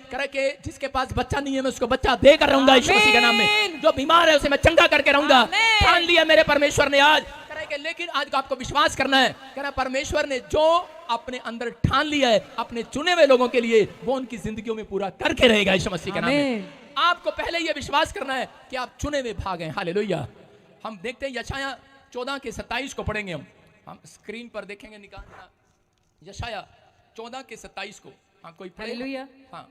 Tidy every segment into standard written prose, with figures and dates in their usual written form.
करे कि जिसके पास बच्चा नहीं है मैं उसको बच्चा देकर रहूंगा यीशु मसीह के नाम में। जो बीमार है उसे मैं चंगा करके रहूंगा। ठान लिया मेरे परमेश्वर ने आज। करे कि लेकिन आज आपको विश्वास करना है, करे परमेश्वर ने जो अपने अंदर ठान लिया है अपने चुने हुए लोगों के लिए वो उनकी जिंदगियों में पूरा करके रहेगा यीशु मसीह के नाम में। आपको पहले यह विश्वास करना है कि आप चुने हुए भाग हैं। हालेलुया। हम देखते हैं यशाया 14:27 को पढ़ेंगे। हम स्क्रीन पर देखेंगे, निकालना यशाया 14:27 को। हाँ, कोई हालेलुया। हाँ,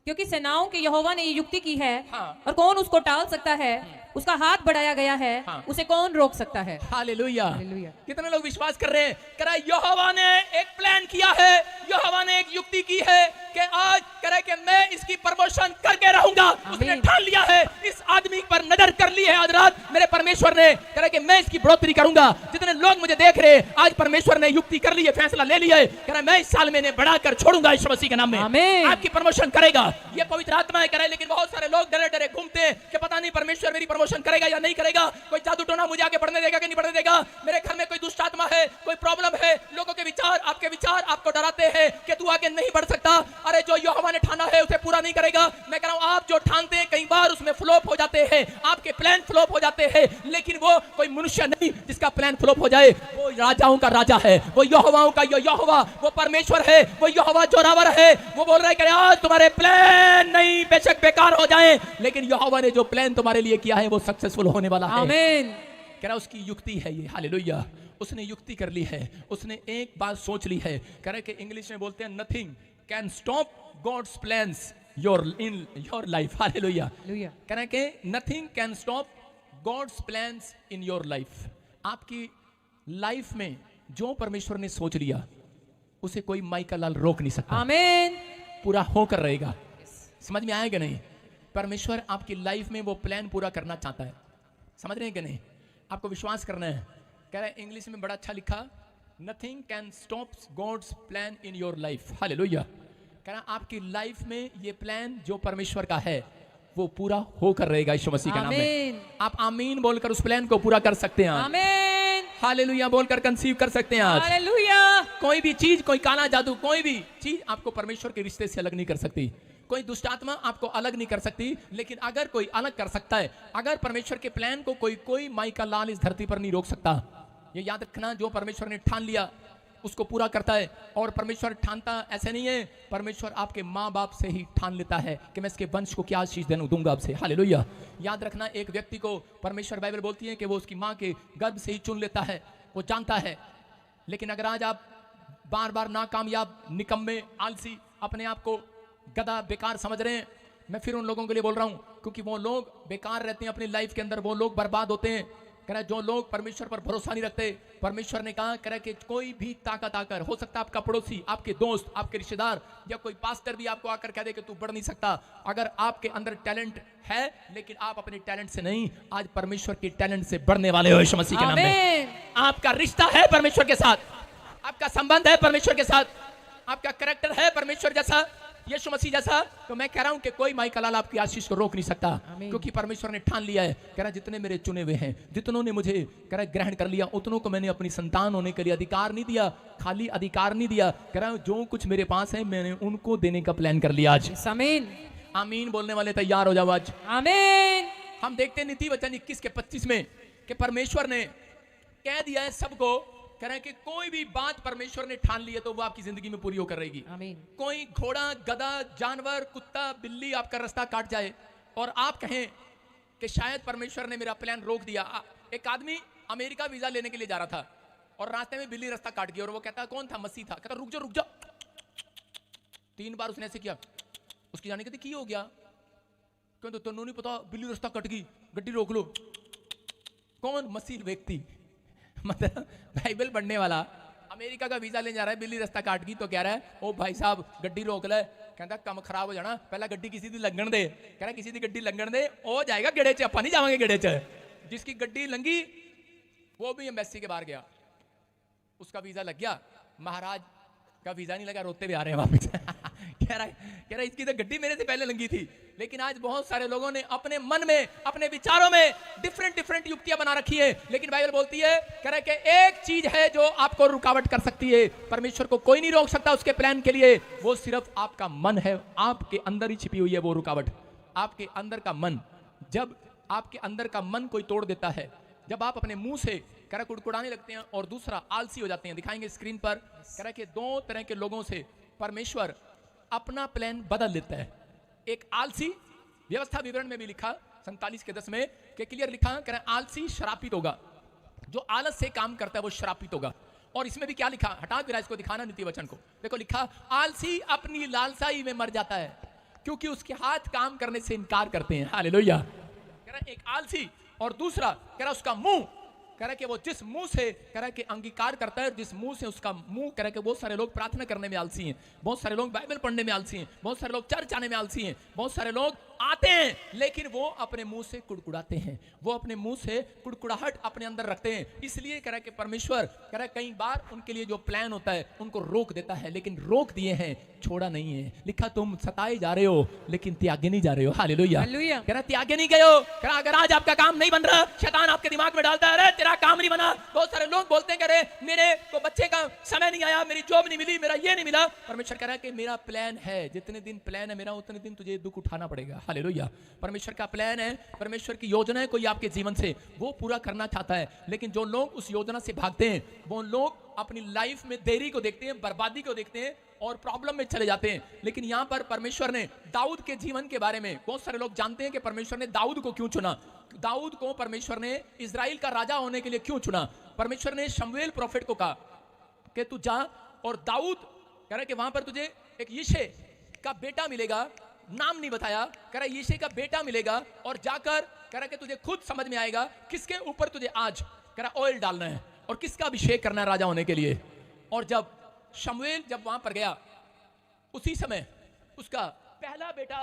क्योंकि सेनाओं के यहोवा ने ये युक्ति की है, हाँ, और कौन उसको टाल सकता है? उसका हाथ बढ़ाया गया है, हाँ, उसे कौन रोक सकता है? हालेलुया। हालेलुया। कितने लोग विश्वास कर रहे हैं? करा यहोवा ने एक प्लान किया है, यहोवा ने एक युक्ति की है कि आज करे कि मैं इसकी प्रमोशन करके रहूंगा। उसने ठान लिया है, इस आदमी पर नजर कर ली है आज रात मेरे परमेश्वर ने, करे कि मैं इसकी बढ़ोतरी करूंगा। जितने लोग मुझे देख रहे हैं आज परमेश्वर ने युक्ति कर ली है, फैसला ले लिया है, करे मैं इस साल में बढ़ाकर छोड़ूंगा यीशु मसीह के नाम में। आपकी प्रमोशन करेगा, ये पवित्र आत्मा है करे। लेकिन बहुत सारे लोग डरे डरे घूमते हैं कि पता नहीं परमेश्वर मेरी प्रमोशन करेगा या नहीं करेगा, कोई जादू टोना मुझे आगे बढ़ने देगा कि नहीं बढ़ने देगा, मेरे घर में कोई दुष्ट आत्मा है, कोई प्रॉब्लम है। लोगों के विचार आपको डराते हैं कि तू आगे नहीं बढ़ सकता। अरे जो यहोवा ने ठाना है उसे पूरा नहीं करेगा। मैं कह रहा हूं आप जो ठानते हैं कई बार उसमें फ्लॉप हो जाते हैं, आपके प्लान फ्लॉप हो जाते हैं, लेकिन वो कोई मनुष्य नहीं जिसका प्लान फ्लॉप हो जाए। वो राजाओं का राजा है, वो यहोवाओं का यहोवा, वो परमेश्वर है, वो यहोवा जोरावर है। वो बोल रहा है कि आज तुम्हारे प्लान नहीं बेशक बेकार हो जाए, लेकिन यहोवा ने जो प्लान तुम्हारे लिए किया है वो सक्सेसफुल होने वाला है। आमीन। कह रहा उसकी युक्ति है ये। हालेलुया। उसने युक्ति कर ली है, उसने एक बात सोच ली है। कह रहे कि इंग्लिश में बोलते हैं nothing can stop God's plans in your life. Hallelujah. कह रहे कि nothing can stop God's plans in your life. आपकी लाइफ में जो परमेश्वर ने सोच लिया उसे कोई माइका लाल रोक नहीं सकता। आमीन। पूरा होकर रहेगा। समझ में आएगा नहीं? परमेश्वर आपकी लाइफ में वो प्लान पूरा करना चाहता है। समझ रहे हैं कि नहीं? आपको विश्वास करना है। कह रहा है इंग्लिश में बड़ा अच्छा लिखा, nothing can stop God's plan in your life. Hallelujah. कह रहा आपकी लाइफ में ये प्लान जो परमेश्वर का है वो पूरा होकर रहेगा यीशु मसीह के नाम में। आप आमीन बोलकर उस प्लान को पूरा कर सकते हैं। आमीन। हालेलुया बोलकर कंसीव कर सकते हैं आज। हालेलुया। कोई भी चीज, कोई काला जादू, कोई भी चीज आपको परमेश्वर के रिश्ते से अलग नहीं कर सकती। कोई दुष्ट आत्मा आपको अलग नहीं कर सकती। लेकिन अगर कोई अलग कर सकता है, अगर परमेश्वर के प्लान को कोई माई का लाल इस धरती पर नहीं रोक सकता। ये याद रखना, जो परमेश्वर ने ठान लिया उसको पूरा करता है। और परमेश्वर ठानता ऐसे नहीं है, परमेश्वर आपके माँ बाप से ही ठान लेता है कि मैं इसके वंश को क्या आशीष दूंगा आपसे। हालेलुया। याद रखना, एक व्यक्ति को परमेश्वर, बाइबल बोलती है कि वो उसकी माँ के गर्भ से ही चुन लेता है, वो जानता है। लेकिन अगर आज आप बार बार नाकामयाब, निकम्मे, आलसी, अपने आप को गधा, बेकार समझ रहे हैं, मैं फिर उन लोगों के लिए बोल रहा हूं, क्योंकि वो लोग बेकार रहते हैं अपनी लाइफ के अंदर, वो लोग बर्बाद होते हैं। कह रहा जो लोग परमेश्वर पर भरोसा नहीं रखते, परमेश्वर ने कहा कह कि कोई भी ताकत आकर, हो सकता है आपका पड़ोसी, आपके दोस्त, आपके रिश्तेदार या कोई पास्टर भी आपको आकर कह दे कि तू बढ़ नहीं सकता। अगर आपके अंदर टैलेंट है लेकिन आप अपने टैलेंट से नहीं, आज परमेश्वर के टैलेंट से बढ़ने वाले हो यीशु मसीह के नाम में। आपका रिश्ता है परमेश्वर के साथ, आपका संबंध है परमेश्वर के साथ, आपका कैरेक्टर है परमेश्वर जैसा, यीशु मसीह जैसा। तो मैं कह रहा हूं कि कोई माई का लाल आपकी आशीष को रोक नहीं सकता, क्योंकि परमेश्वर ने ठान लिया है। कह रहा जितने मेरे चुने हुए हैं, जितनों ने मुझे कह रहा ग्रहण कर लिया, उतनों को मैंने अपनी संतान होने के लिए अधिकार नहीं दिया, खाली अधिकार नहीं दिया। कह रहा जो कुछ मेरे पास है मैंने उनको देने का प्लान कर लिया आज। आमीन। आमीन बोलने वाले तैयार हो जाओ आज। आमीन। हम देखते हैं नीति वचन 21:25 में कि परमेश्वर ने कह दिया है सबको, कह रहे हैं कि कोई भी बात परमेश्वर ने ठान ली है तो वो आपकी जिंदगी में पूरी होकर रहेगी। आमीन। कोई घोड़ा, गधा, जानवर, कुत्ता, बिल्ली आपका रास्ता काट जाए और आप कहें कि शायद परमेश्वर ने मेरा प्लान रोक दिया। एक आदमी अमेरिका वीजा लेने के लिए जा रहा था और रास्ते में बिल्ली रास्ता काट गई और वो कहता कौन था? मसीह था। कहता रुक जा रुक जा। 3 बार उसने ऐसे किया, उसकी जाने कहती की हो गया? क्यों? तो तेनों नहीं पता, बिल्ली रास्ता कट गई, गड्डी रोक लो। कौन? मसीह व्यक्ति, मतलब बाइबल पढ़ने वाला, अमेरिका का वीजा ले जा रहा है, बिल्ली रास्ता काट गई तो कह रहा है ओ भाई साहब गड्डी रोक ले। कहता कम खराब हो जाना, पहला गड्डी किसी दी लगन दे। कह रहा किसी दी गड्डी लगन दे, हो जाएगा गेड़े च, अपन नहीं जावांगे गेड़े च। जिसकी गड्डी लंगी वो भी एम्बेसी के बाहर गया, उसका वीजा लग गया, महाराज का वीजा नहीं लगा, रोते हुए आ रहे हैं वापस। कह रहा इसकी तो गड्डी मेरे से पहले लंगी थी। लेकिन आज बहुत सारे लोगों ने अपने मन में, अपने विचारों में डिफरेंट युक्तियां बना रखी है। लेकिन बाइबल बोलती है, कह रहा है कि एक चीज है जो आपको रुकावट कर सकती है। परमेश्वर को कोई नहीं रोक सकता उसके प्लान के लिए, वो सिर्फ आपका मन है। आपके अंदर ही छिपी हुई है वो रुकावट, आपके अंदर का मन। जब आपके अंदर का मन कोई तोड़ देता है, जब आप अपने मुंह से कह रहा कुड़कुड़ाने लगते हैं और दूसरा आलसी हो जाते हैं। दिखाएंगे स्क्रीन पर, कह रहा कि दो तरह के लोगों से परमेश्वर अपना प्लान बदल लेता है। एक आलसी, व्यवस्था विवरण में भी लिखा 47:10 में कि क्लियर लिखा, कह रहा आलसी श्रापित होगा। जो आलस से काम करता है वो श्रापित होगा। और इसमें भी क्या लिखा, हटा विरा इसको दिखाना नीति वचन को, देखो लिखा, आलसी अपनी लालसाई में मर जाता है क्योंकि उसके हाथ काम करने से इनकार करते हैं। हालेलुया। कह रहा एक आलसी, और दूसरा कह रहा उसका मुंह, कह रहा कि वो जिस मुंह से कह रहा कि अंगीकार करता है, जिस मुंह से उसका मुंह, कह रहा कि बहुत सारे लोग प्रार्थना करने में आलसी हैं, बहुत सारे लोग बाइबल पढ़ने में आलसी हैं, बहुत सारे लोग चर्च आने में आलसी हैं, बहुत सारे लोग आते हैं लेकिन वो अपने मुंह से कुड़कुड़ाते हैं, वो अपने मुंह से कुड़कुड़ाहट अपने अंदर रखते हैं। इसलिए कह रहा कि परमेश्वर कह रहा कई बार उनके लिए जो प्लान होता है उनको रोक देता है, लेकिन रोक दिए हैं, छोड़ा नहीं है। लिखा तुम सताए जा रहे हो लेकिन त्यागे नहीं जा रहे हो। हालेलुया। कह रहा त्यागे नहीं गए हो। कह रहा अगर आज आपका काम नहीं बन रहा, शैतान आपके दिमाग में डालता है, अरे तेरा काम नहीं बना। बहुत सारे लोग बोलते हैं कि अरे मेरे को बच्चे का समय नहीं आया, मेरी जॉब नहीं मिली, मेरा ये नहीं मिला। परमेश्वर कह रहा है कि मेरा प्लान है, जितने दिन प्लान है मेरा उतने दिन तुझे दुख उठाना पड़ेगा। हालेलुया। परमेश्वर का प्लान है, परमेश्वर की योजना है कोई आपके जीवन से, वो पूरा करना चाहता है। लेकिन जो लोग उस योजना से भागते हैं, वो लोग अपनी लाइफ में देरी को देखते हैं, बर्बादी को देखते हैं और प्रॉब्लम में चले जाते हैं। लेकिन यहां पर परमेश्वर ने दाऊद के जीवन के बारे में, बहुत सारे लोग जानते हैं कि परमेश्वर ने दाऊद को क्यों चुना, दाऊद को परमेश्वर ने इजराइल का राजा होने के लिए क्यों चुना। परमेश्वर ने शमूएल प्रोफेट को कहा कि तू जा और दाऊद, कह रहा कि वहां पर तुझे एक यिशै का बेटा मिलेगा, नाम नहीं बताया, कह रहा यिशै का बेटा मिलेगा और जाकर कह रहा कि तुझे खुद समझ में आएगा किसके ऊपर तुझे आज कह रहा ऑयल डालना है और किसका अभिषेक करना है राजा होने के लिए। और जब शमूएल जब वहां पर गया, उसी समय उसका पहला बेटा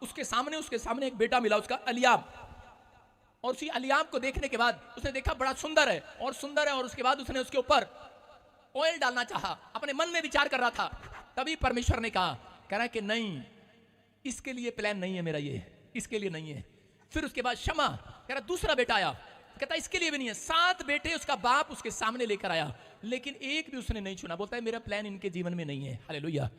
उसके सामने एक बेटा मिला, उसका एलियाब। और उसी एलियाब को देखने के बाद उसने देखा बड़ा सुंदर है और उसके बाद उसने उसके ऊपर ऑयल डालना चाहा, अपने मन में विचार कर रहा था। तभी परमेश्वर ने कहा, कह रहा है कि नहीं, इसके लिए प्लान नहीं है मेरा, ये इसके लिए नहीं है। फिर उसके बाद शमा, कह रहा दूसरा बेटा आया, कहता इसके लिए भी नहीं है। 7 बेटे उसका बाप उसके सामने लेकर आया, लेकिन एक भी उसने नहीं चुना। बोलता है मेरा प्लान इनके जीवन में नहीं है। हालेलुया।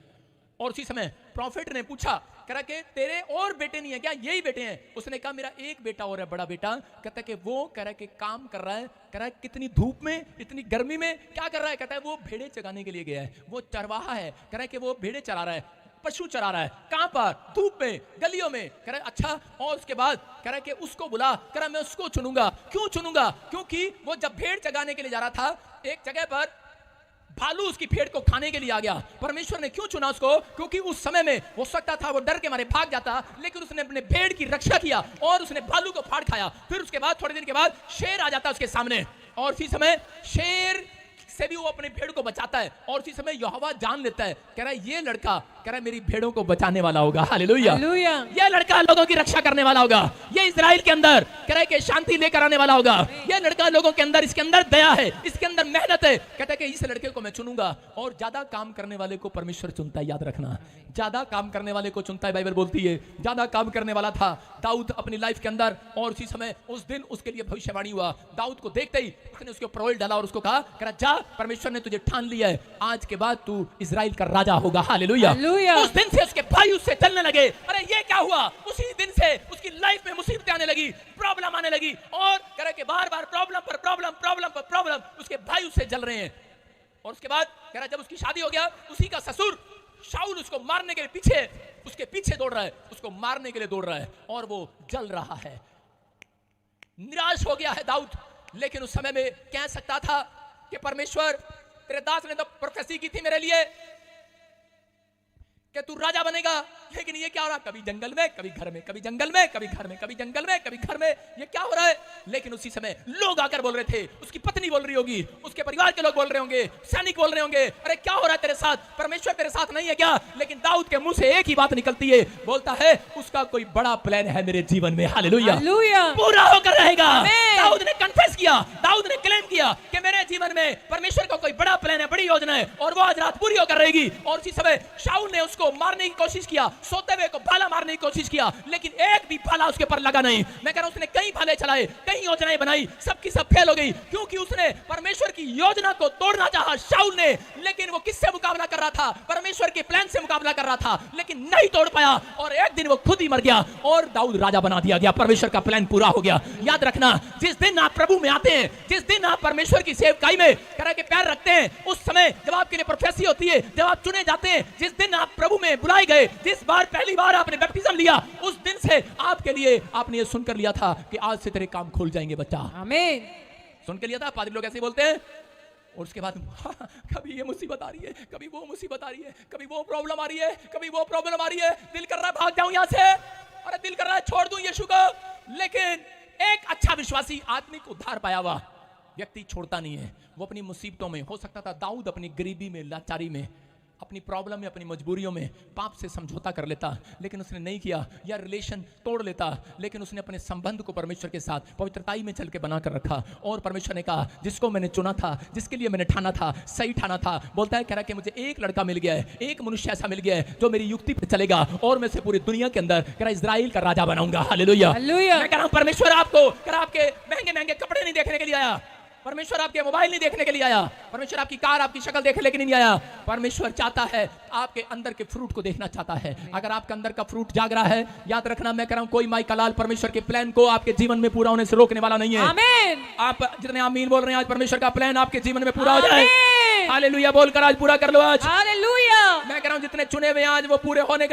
और उसी समय प्रॉफिट ने पूछा, कह रहा कि तेरे और बेटे नहीं है क्या, यही बेटे हैं? उसने कहा मेरा एक बेटा और है, बड़ा बेटा। कहता कि वो कह रहा है कि काम कर रहा है, कह रहा है कितनी धूप में, इतनी गर्मी में क्या कर रहा है? कहता है वो भेड़े चराने के लिए गया है, वो चरवाहा है। कह रहा है कि वो भेड़े चरा रहा है, पशु चरा रहा है। कहां पर? धूप में, गलियों में। कह रहा है अच्छा। और उसके बाद कह रहा है कि उसको बुला। कह रहा है मैं उसको चुनूंगा। क्यों चुनूंगा? क्योंकि वो जब भेड़ चगाने के लिए जा रहा था, एक जगह पर भालू उसकी भेड़ को खाने के लिए आ गया। परमेश्वर ने क्यों चुना उसको? क्योंकि उस समय में हो सकता था वो डर के मारे भाग जाता, लेकिन उसने अपने भेड़ की रक्षा किया और उसने भालू को फाड़ खाया। फिर उसके बाद थोड़े दिन के बाद शेर आ जाता उसके सामने, और इसी समय शेर से भी वो अपने भेड़ को बचाता है। और इसी समय यहोवा जान लेता है, कह रहा है ये लड़का, कह रहा है मेरी भेड़ों को बचाने वाला होगा। हालेलुया। ये लड़का लोगों की रक्षा करने वाला होगा। ये इजराइल के अंदर कह रहा है कि शांति लेकर आने वाला होगा। ये लड़का लोगों के अंदर, इसके अंदर दया है, इसके अंदर मेहनत है। कहता है कि इस लड़के को मैं चुनूंगा। और ज्यादा काम करने वाले को परमेश्वर चुनता है, याद रखना, ज्यादा काम करने वाले को चुनता है। बाइबल बोलती है ज्यादा काम करने वाला था दाऊद अपनी लाइफ के अंदर। और उसी समय उस दिन उसके लिए भविष्यवाणी हुआ। दाऊद को देखते ही उसने उसके ऊपर ऑयल डाला और उसको कहा, कह रहा जा, परमेश्वर ने तुझे ठान लिया है, आज के बाद तू इजराइल का राजा होगा। हालेलुया। उस दिन से उसके भाई उससे चलने लगे। अरे ये क्या हुआ? उसी दिन से उसकी लाइफ में मुसीबतें आने लगी, प्रॉब्लम आने लगी, और कह रहा कि बार-बार प्रॉब्लम पर प्रॉब्लम, प्रॉब्लम पर प्रॉब्लम। उसके भाई उससे जल रहे हैं। और उसके बाद कह रहा जब उसकी शादी हो गया, उसी का ससुर शाऊल उसको मारने के लिए उसके पीछे दौड़ रहा है, उसको मारने के लिए दौड़ रहा है, और वो जल रहा है। निराश हो गया है दाऊद। लेकिन उस समय में कह सकता था कि परमेश्वर, तेरे दास ने तो प्रोफेसी की थी मेरे लिए कि तू राजा बनेगा, लेकिन ये क्या हो रहा है, कभी जंगल में, कभी घर में, कभी जंगल में, कभी घर में, कभी जंगल में, कभी घर में, ये क्या हो रहा है। लेकिन उसी समय लोग आकर बोल रहे थे, उसकी पत्नी बोल रही होगी, उसके परिवार के लोग बोल रहे होंगे, सैनिक बोल रहे होंगे, अरे क्या हो रहा है तेरे साथ, परमेश्वर तेरे साथ नहीं है क्या। लेकिन दाऊद के मुंह से एक ही बात निकलती है, बोलता है उसका कोई बड़ा प्लान है मेरे जीवन में। Hallelujah, hallelujah. पूरा होकर रहेगा। आमीन। दाऊद ने कन्फेस किया, दाऊद ने क्लेम किया कि मेरे जीवन में परमेश्वर का कोई बड़ा प्लान है, बड़ी योजना है, और वो आज रात पूरी होकर रहेगी। और उसी समय शाऊल ने उसको मारने की कोशिश किया, सोते हुए को भाला मारने की कोशिश किया, लेकिन एक भी भाला उसके पर लगा नहीं। मैं कह रहा हूं उसने कई भाले चलाए, कई योजनाएं बनाई, सबकी सब फेल हो गई, क्योंकि उसने परमेश्वर की योजना को तोड़ना चाहा शाऊल ने। लेकिन वो किससे मुकाबला कर रहा था, परमेश्वर के प्लान से मुकाबला कर रहा था, लेकिन नहीं तोड़ पाया, और एक दिन वो खुद ही मर गया और दाऊद राजा बना दिया गया। परमेश्वर का प्लान पूरा हो गया। याद रखना, जिस दिन आप प्रभु में आते हैं, जिस दिन आप परमेश्वर की सेवकाई में करा के पैर रखते हैं, उस समय जब आपके लिए प्रोफेसी होती है, जब आप चुने जाते हैं, जिस दिन आप प्रभु में बुलाए गए, जिस बार पहली बार आपने बैप्टिज्म लिया, उस दिन से आपके लिए आपने ये सुनकर लिया था कि आज से तेरे काम खुल जाएंगे बच्चा। आमीन। सुन के लिया था। पादरी लोग ऐसे ही बोलते हैं, और उसके बाद कभी ये मुसीबत आ रही है, कभी वो मुसीबत आ रही है, कभी वो प्रॉब्लम आ रही है, कभी वो प्रॉब्लम आ रही है, दिल कर रहा है भाग जाऊं यहां से, अरे दिल कर रहा है छोड़ दूं यीशु को। लेकिन एक अच्छा विश्वासी आत्मिक उद्धार पाया हुआ व्यक्ति छोड़ता नहीं है। वो अपनी मुसीबतों में, हो सकता था दाऊद अपनी गरीबी में, लाचारी में, अपनी प्रॉब्लम में, अपनी मजबूरियों में पाप से समझौता कर लेता, लेकिन उसने नहीं किया, या रिलेशन तोड़ लेता, लेकिन उसने अपने संबंध को परमेश्वर के साथ पवित्रताई में चल के बना कर रखा। और परमेश्वर ने कहा, जिसको मैंने चुना था, जिसके लिए मैंने ठाना था, सही ठाना था, बोलता है, कह रहा कि मुझे एक लड़का मिल गया है, एक मनुष्य ऐसा मिल गया है जो मेरी युक्ति पर चलेगा, और मैं से पूरी दुनिया के अंदर कह रहा इजराइल का राजा बनाऊंगा। हालेलुया। हालेलुया। मैं कह रहा हूं परमेश्वर आपको कह रहा आपके महंगे महंगे कपड़े नहीं देखने के लिए आया, परमेश्वर आपके मोबाइल नहीं देखने के लिए आया, परमेश्वर आपकी कार, आपकी शक्ल देखने लेके नहीं आया। परमेश्वर चाहता है, आपके अंदर के फ्रूट को देखना चाहता है। अगर आपके अंदर का फ्रूट जाग रहा है, याद रखना, मैं कह रहा हूं कोई माई कलाल परमेश्वर के प्लान को आपके जीवन में पूरा होने से रोकने वाला नहीं है। आमीन। आप जितने आमीन बोल रहे हैं, आज परमेश्वर का प्लान आपके जीवन में पूरा हो जाए। आमीन। हालेलुया बोलकर आज पूरा कर लो आज। हालेलुया। मैं कह रहा हूं जितने चुने हुए आज वो पूरे होने